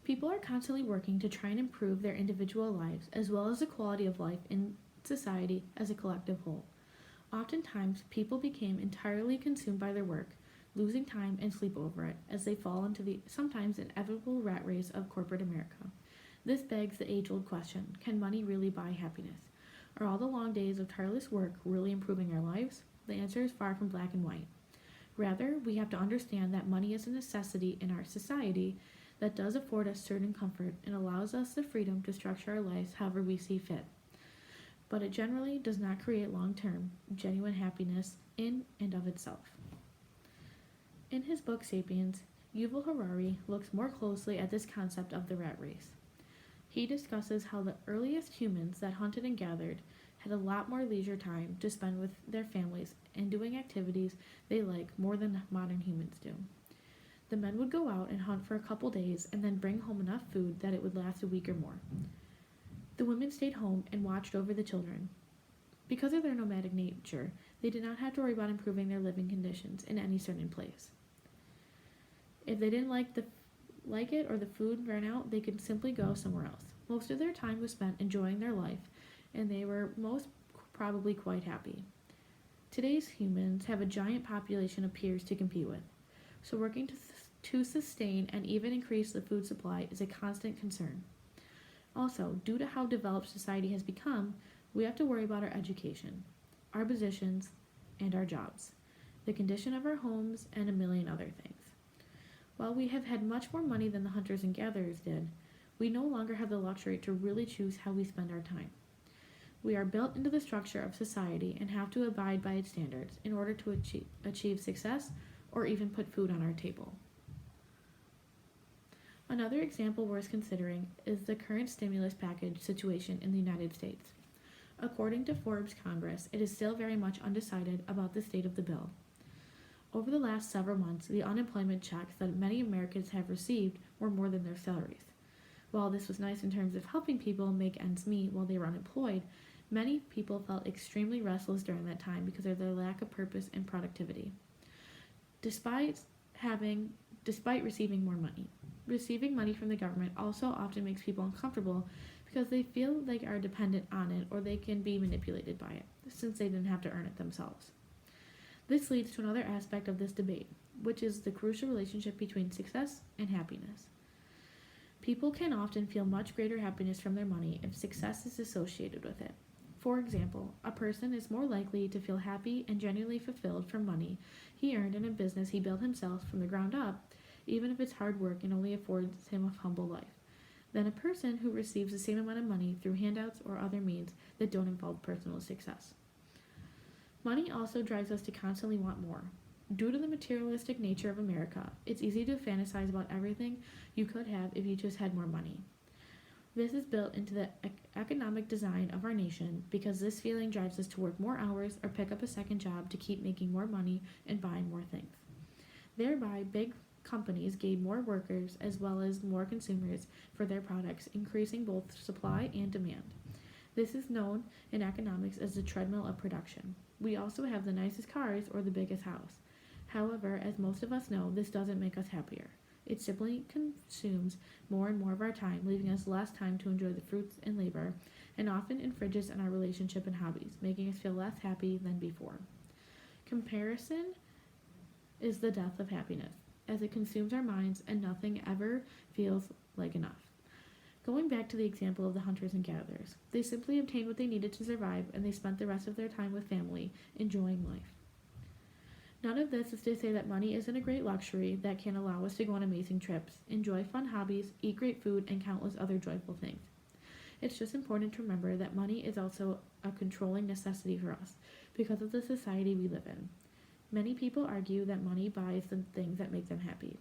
People are constantly working to try and improve their individual lives as well as the quality of life in society as a collective whole. Oftentimes, people became entirely consumed by their work, losing time and sleep over it as they fall into the sometimes inevitable rat race of corporate America. This begs the age old question: can money really buy happiness? Are all the long days of tireless work really improving our lives? The answer is far from black and white. Rather, we have to understand that money is a necessity in our society that does afford us certain comfort and allows us the freedom to structure our lives however we see fit. But it generally does not create long term, genuine happiness in and of itself. In his book Sapiens, Yuval Harari looks more closely at this concept of the rat race. He discusses how the earliest humans that hunted and gathered had a lot more leisure time to spend with their families and doing activities they like more than modern humans do. The men would go out and hunt for a couple days and then bring home enough food that it would last a week or more. The women stayed home and watched over the children. Because of their nomadic nature, they did not have to worry about improving their living conditions in any certain place. If they didn't like it or the food ran out, they could simply go somewhere else. Most of their time was spent enjoying their life, and they were most probably quite happy. Today's humans have a giant population of peers to compete with, so working to sustain and even increase the food supply is a constant concern. Also, due to how developed society has become, we have to worry about our education, our positions, and our jobs, the condition of our homes, and a million other things. While we have had much more money than the hunters and gatherers did, we no longer have the luxury to really choose how we spend our time. We are built into the structure of society and have to abide by its standards in order to achieve success or even put food on our table. Another example worth considering is the current stimulus package situation in the United States. According to Forbes Congress, it is still very much undecided about the state of the bill. Over the last several months, the unemployment checks that many Americans have received were more than their salaries. While this was nice in terms of helping people make ends meet while they were unemployed, many people felt extremely restless during that time because of their lack of purpose and productivity. Despite receiving more money, receiving money from the government also often makes people uncomfortable because they feel they are dependent on it or they can be manipulated by it, since they didn't have to earn it themselves. This leads to another aspect of this debate, which is the crucial relationship between success and happiness. People can often feel much greater happiness from their money if success is associated with it. For example, a person is more likely to feel happy and genuinely fulfilled from money he earned in a business he built himself from the ground up, even if it's hard work and only affords him a humble life, than a person who receives the same amount of money through handouts or other means that don't involve personal success. Money also drives us to constantly want more. Due to the materialistic nature of America, it's easy to fantasize about everything you could have if you just had more money. This is built into the economic design of our nation because this feeling drives us to work more hours or pick up a second job to keep making more money and buying more things. Thereby, big companies gain more workers as well as more consumers for their products, increasing both supply and demand. This is known in economics as the treadmill of production. We also have the nicest cars or the biggest house. However, as most of us know, this doesn't make us happier. It simply consumes more and more of our time, leaving us less time to enjoy the fruits and labor, and often infringes on our relationship and hobbies, making us feel less happy than before. Comparison is the death of happiness, as it consumes our minds and nothing ever feels like enough. Going back to the example of the hunters and gatherers, they simply obtained what they needed to survive and they spent the rest of their time with family, enjoying life. None of this is to say that money isn't a great luxury that can allow us to go on amazing trips, enjoy fun hobbies, eat great food, and countless other joyful things. It's just important to remember that money is also a controlling necessity for us because of the society we live in. Many people argue that money buys the things that make them happy,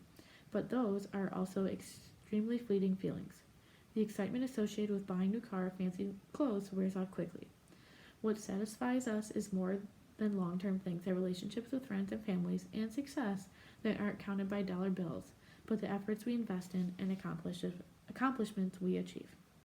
but those are also extremely fleeting feelings. The excitement associated with buying a new car or fancy clothes wears off quickly. What satisfies us is more than long-term things, our relationships with friends and families, and success that aren't counted by dollar bills, but the efforts we invest in and accomplishments we achieve.